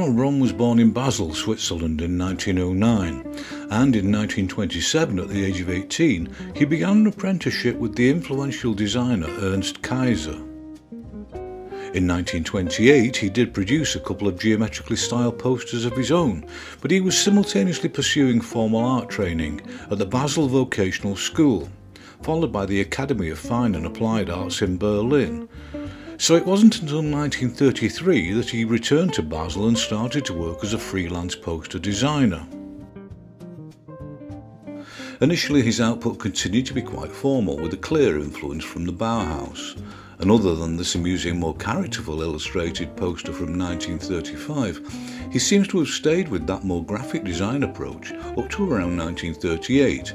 Donald Brun was born in Basel, Switzerland in 1909, and in 1927, at the age of 18, he began an apprenticeship with the influential designer Ernst Kaiser. In 1928, he did produce a couple of geometrically styled posters of his own, but he was simultaneously pursuing formal art training at the Basel Vocational School, followed by the Academy of Fine and Applied Arts in Berlin. So it wasn't until 1933 that he returned to Basel and started to work as a freelance poster designer. Initially, his output continued to be quite formal, with a clear influence from the Bauhaus, and other than this amusing, more characterful illustrated poster from 1935, he seems to have stayed with that more graphic design approach up to around 1938,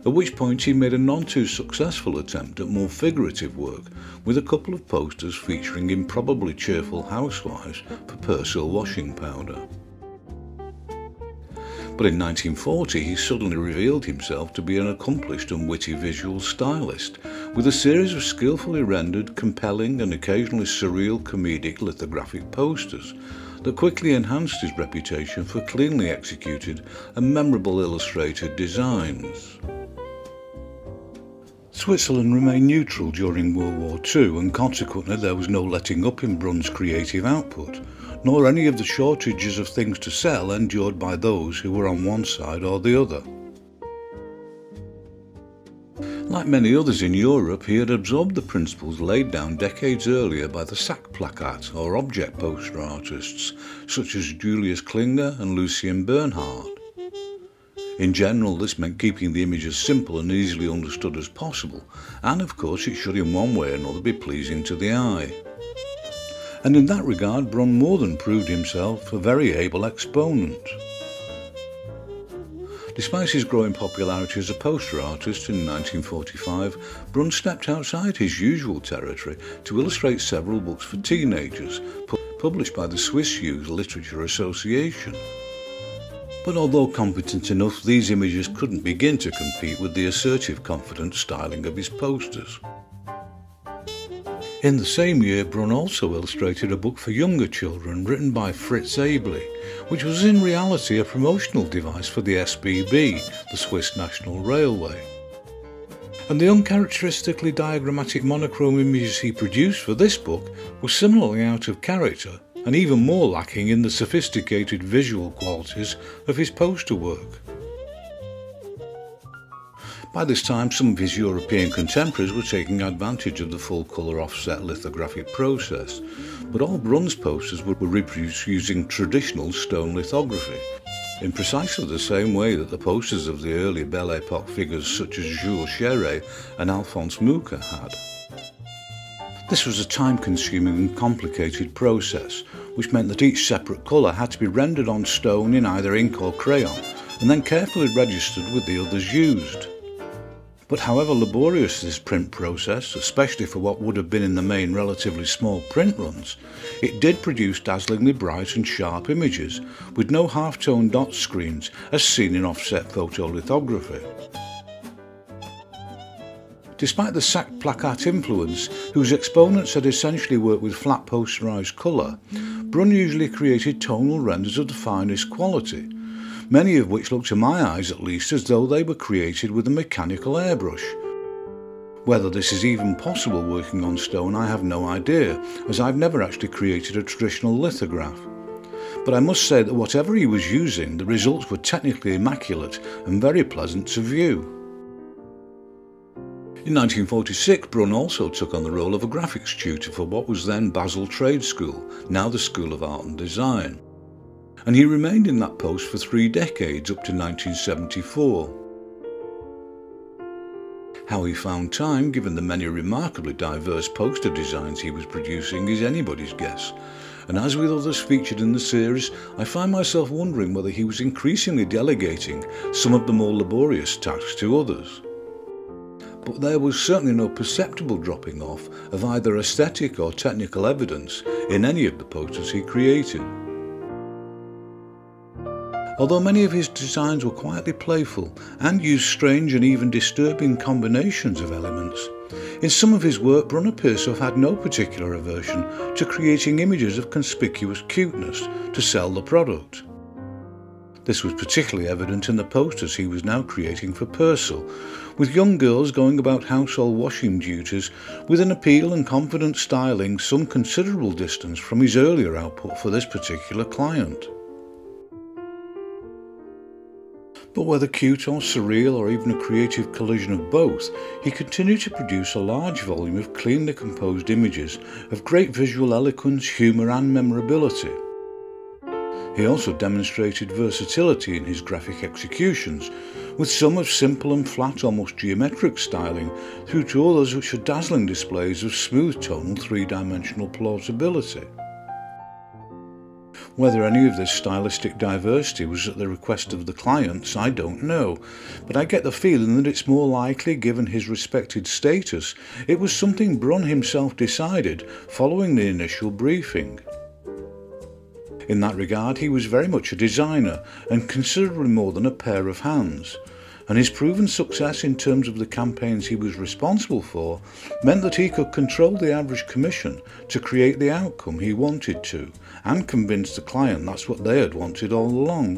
at which point he made a none-too-successful attempt at more figurative work with a couple of posters featuring improbably cheerful housewives for Persil washing powder. But in 1940 he suddenly revealed himself to be an accomplished and witty visual stylist, with a series of skillfully rendered, compelling and occasionally surreal comedic lithographic posters that quickly enhanced his reputation for cleanly executed and memorable illustrated designs. Switzerland remained neutral during World War II, and consequently there was no letting up in Brun's creative output, nor any of the shortages of things to sell endured by those who were on one side or the other. Like many others in Europe, he had absorbed the principles laid down decades earlier by the Sackplakat or object poster artists such as Julius Klinger and Lucien Bernhard. In general, this meant keeping the image as simple and easily understood as possible, and of course it should in one way or another be pleasing to the eye. And in that regard, Brun more than proved himself a very able exponent. Despite his growing popularity as a poster artist in 1945, Brun stepped outside his usual territory to illustrate several books for teenagers, published by the Swiss Youth Literature Association. But although competent enough, these images couldn't begin to compete with the assertive, confident styling of his posters. In the same year, Brun also illustrated a book for younger children written by Fritz Aebli, which was in reality a promotional device for the SBB, the Swiss National Railway. And the uncharacteristically diagrammatic monochrome images he produced for this book were similarly out of character, and even more lacking in the sophisticated visual qualities of his poster work. By this time, some of his European contemporaries were taking advantage of the full-colour offset lithographic process, but all Brun's posters were reproduced using traditional stone lithography, in precisely the same way that the posters of the early Belle Epoque figures such as Jules Chéret and Alphonse Mucha had. This was a time-consuming and complicated process, which meant that each separate colour had to be rendered on stone in either ink or crayon, and then carefully registered with the others used. But however laborious this print process, especially for what would have been in the main relatively small print runs, it did produce dazzlingly bright and sharp images, with no half-tone dot screens as seen in offset photolithography. Despite the Sackplakat influence, whose exponents had essentially worked with flat posterised colour, Brun usually created tonal renders of the finest quality, many of which looked to my eyes at least as though they were created with a mechanical airbrush. Whether this is even possible working on stone I have no idea, as I've never actually created a traditional lithograph. But I must say that whatever he was using, the results were technically immaculate and very pleasant to view. In 1946, Brun also took on the role of a graphics tutor for what was then Basel Trade School, now the School of Art and Design. And he remained in that post for 3 decades, up to 1974. How he found time, given the many remarkably diverse poster designs he was producing, is anybody's guess. And as with others featured in the series, I find myself wondering whether he was increasingly delegating some of the more laborious tasks to others. But there was certainly no perceptible dropping off of either aesthetic or technical evidence in any of the posters he created. Although many of his designs were quietly playful and used strange and even disturbing combinations of elements, In some of his work, Brun appears to have had no particular aversion to creating images of conspicuous cuteness to sell the product. This was particularly evident in the posters he was now creating for Purcell, with young girls going about household washing duties with an appeal and confident styling some considerable distance from his earlier output for this particular client. But whether cute or surreal or even a creative collision of both, he continued to produce a large volume of cleanly composed images of great visual eloquence, humour and memorability. He also demonstrated versatility in his graphic executions, with some of simple and flat, almost geometric styling, through to others which are dazzling displays of smooth tonal three-dimensional plausibility. Whether any of this stylistic diversity was at the request of the clients, I don't know, but I get the feeling that it's more likely, given his respected status, it was something Brun himself decided following the initial briefing. In that regard, he was very much a designer and considerably more than a pair of hands, and his proven success in terms of the campaigns he was responsible for meant that he could control the average commission to create the outcome he wanted to, and convince the client that's what they had wanted all along.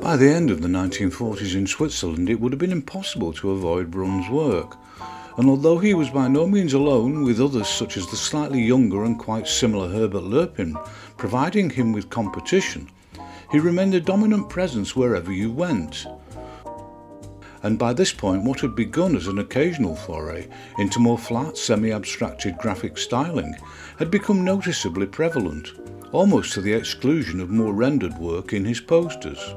By the end of the 1940s in Switzerland, it would have been impossible to avoid Brun's work, and although he was by no means alone, with others such as the slightly younger and quite similar Herbert Leupin providing him with competition, he remained a dominant presence wherever you went. And by this point, what had begun as an occasional foray into more flat, semi-abstracted graphic styling had become noticeably prevalent, almost to the exclusion of more rendered work in his posters.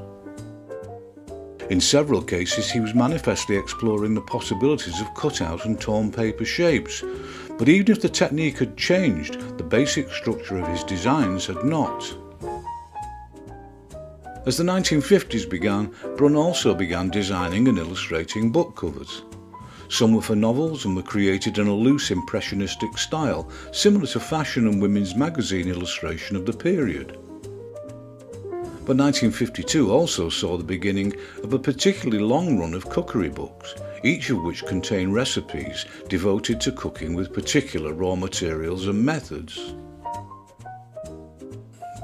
In several cases, he was manifestly exploring the possibilities of cut-out and torn paper shapes, but even if the technique had changed, the basic structure of his designs had not. As the 1950s began, Brun also began designing and illustrating book covers. Some were for novels and were created in a loose impressionistic style, similar to fashion and women's magazine illustration of the period. But 1952 also saw the beginning of a particularly long run of cookery books, each of which contained recipes devoted to cooking with particular raw materials and methods.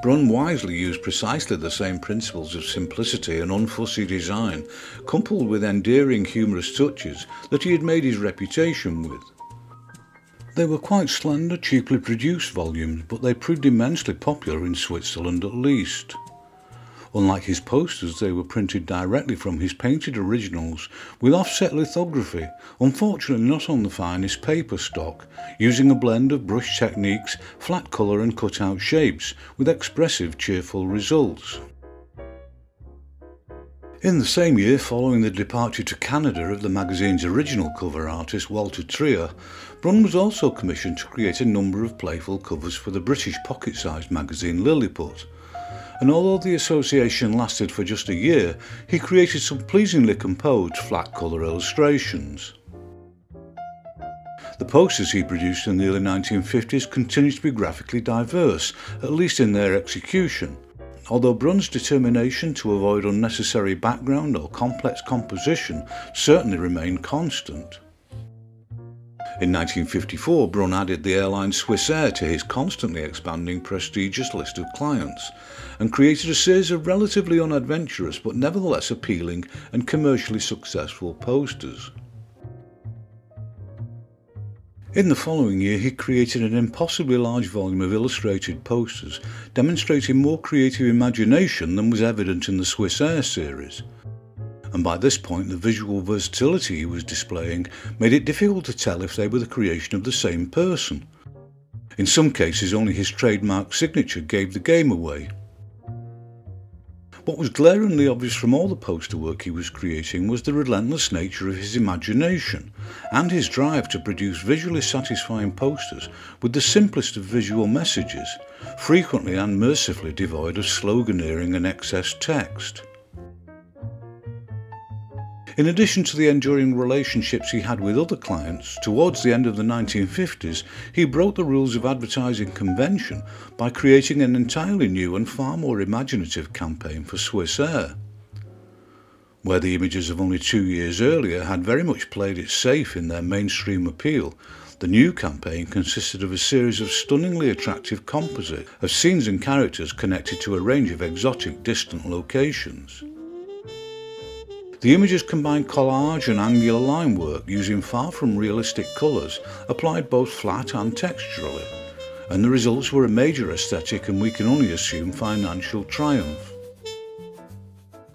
Brun wisely used precisely the same principles of simplicity and unfussy design, coupled with endearing humorous touches that he had made his reputation with. They were quite slender, cheaply produced volumes, but they proved immensely popular in Switzerland at least. Unlike his posters, they were printed directly from his painted originals with offset lithography, unfortunately not on the finest paper stock, using a blend of brush techniques, flat colour and cut-out shapes, with expressive, cheerful results. In the same year, following the departure to Canada of the magazine's original cover artist Walter Trier, Brun was also commissioned to create a number of playful covers for the British pocket-sized magazine Lilliput. And although the association lasted for just a year, he created some pleasingly composed flat colour illustrations. The posters he produced in the early 1950s continued to be graphically diverse, at least in their execution, although Brun's determination to avoid unnecessary background or complex composition certainly remained constant. In 1954, Brun added the airline Swissair to his constantly expanding prestigious list of clients, and created a series of relatively unadventurous but nevertheless appealing and commercially successful posters. In the following year, he created an impossibly large volume of illustrated posters, demonstrating more creative imagination than was evident in the Swissair series. And by this point, the visual versatility he was displaying made it difficult to tell if they were the creation of the same person. In some cases, only his trademark signature gave the game away. What was glaringly obvious from all the poster work he was creating was the relentless nature of his imagination, and his drive to produce visually satisfying posters with the simplest of visual messages, frequently and mercifully devoid of sloganeering and excess text. In addition to the enduring relationships he had with other clients, towards the end of the 1950s, he broke the rules of advertising convention by creating an entirely new and far more imaginative campaign for Swissair. Where the images of only 2 years earlier had very much played it safe in their mainstream appeal, the new campaign consisted of a series of stunningly attractive composites of scenes and characters connected to a range of exotic, distant locations. The images combined collage and angular line work using far from realistic colours applied both flat and texturally, and the results were a major aesthetic and we can only assume financial triumph.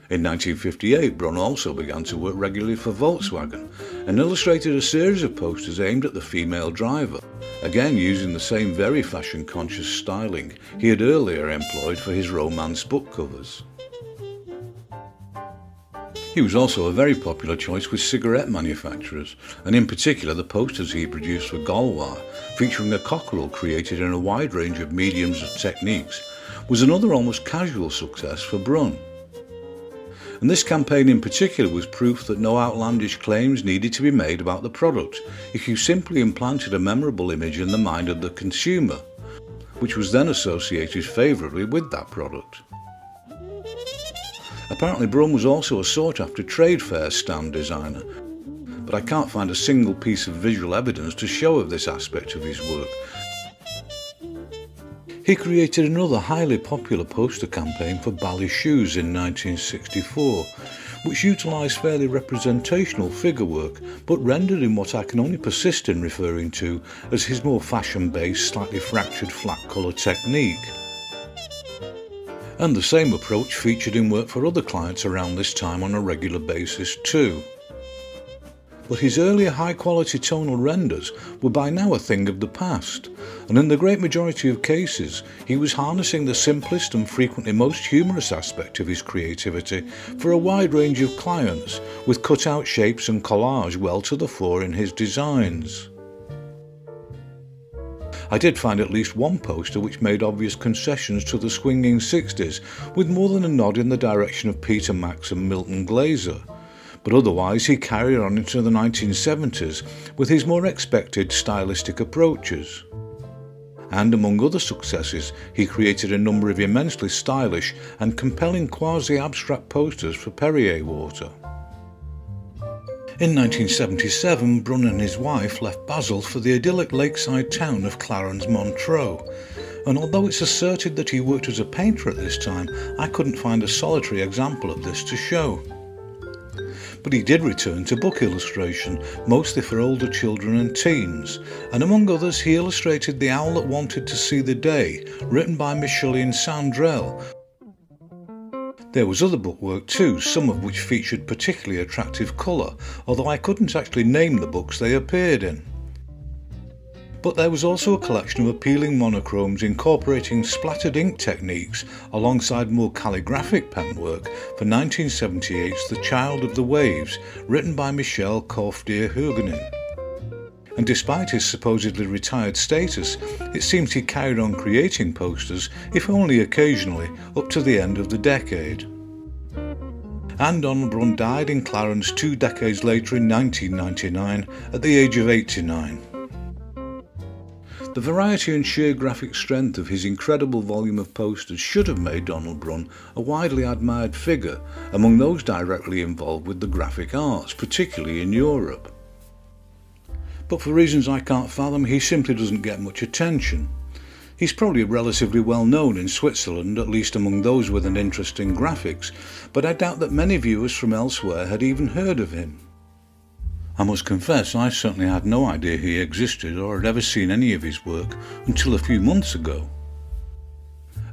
In 1958, Brun also began to work regularly for Volkswagen and illustrated a series of posters aimed at the female driver, again using the same very fashion-conscious styling he had earlier employed for his romance book covers. He was also a very popular choice with cigarette manufacturers, and in particular the posters he produced for Gaulois, featuring a cockerel created in a wide range of mediums and techniques, was another almost casual success for Brun. And this campaign in particular was proof that no outlandish claims needed to be made about the product if you simply implanted a memorable image in the mind of the consumer, which was then associated favourably with that product. Apparently Brun was also a sought-after trade fair stand designer, but I can't find a single piece of visual evidence to show of this aspect of his work. He created another highly popular poster campaign for Bally shoes in 1964, which utilised fairly representational figure work, but rendered in what I can only persist in referring to as his more fashion-based, slightly fractured flat colour technique. And the same approach featured in work for other clients around this time on a regular basis too. But his earlier high-quality tonal renders were by now a thing of the past, and in the great majority of cases he was harnessing the simplest and frequently most humorous aspect of his creativity for a wide range of clients, with cut-out shapes and collage well to the fore in his designs. I did find at least one poster which made obvious concessions to the swinging 60s, with more than a nod in the direction of Peter Max and Milton Glaser. But otherwise he carried on into the 1970s with his more expected stylistic approaches. And among other successes, he created a number of immensely stylish and compelling quasi-abstract posters for Perrier water. In 1977, Brun and his wife left Basel for the idyllic lakeside town of Clarens-Montreux, and although it's asserted that he worked as a painter at this time, I couldn't find a solitary example of this to show. But he did return to book illustration, mostly for older children and teens, and among others he illustrated The Owl That Wanted to See the Day, written by Micheline Sandrel. There was other bookwork too, some of which featured particularly attractive colour, although I couldn't actually name the books they appeared in. But there was also a collection of appealing monochromes incorporating splattered ink techniques alongside more calligraphic penwork for 1978's The Child of the Waves, written by Michel Corfdier-Huguenin. And despite his supposedly retired status, it seems he carried on creating posters, if only occasionally, up to the end of the decade. And Donald Brun died in Clarens 2 decades later in 1999 at the age of 89. The variety and sheer graphic strength of his incredible volume of posters should have made Donald Brun a widely admired figure among those directly involved with the graphic arts, particularly in Europe. But for reasons I can't fathom, he simply doesn't get much attention. He's probably relatively well known in Switzerland, at least among those with an interest in graphics, but I doubt that many viewers from elsewhere had even heard of him. I must confess I certainly had no idea he existed or had ever seen any of his work until a few months ago.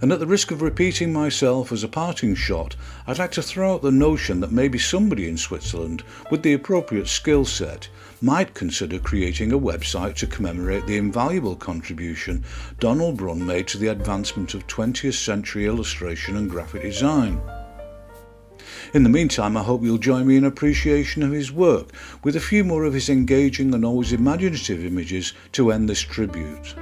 And at the risk of repeating myself as a parting shot, I'd like to throw out the notion that maybe somebody in Switzerland with the appropriate skill set might consider creating a website to commemorate the invaluable contribution Donald Brun made to the advancement of 20th century illustration and graphic design. In the meantime, I hope you'll join me in appreciation of his work, with a few more of his engaging and always imaginative images to end this tribute.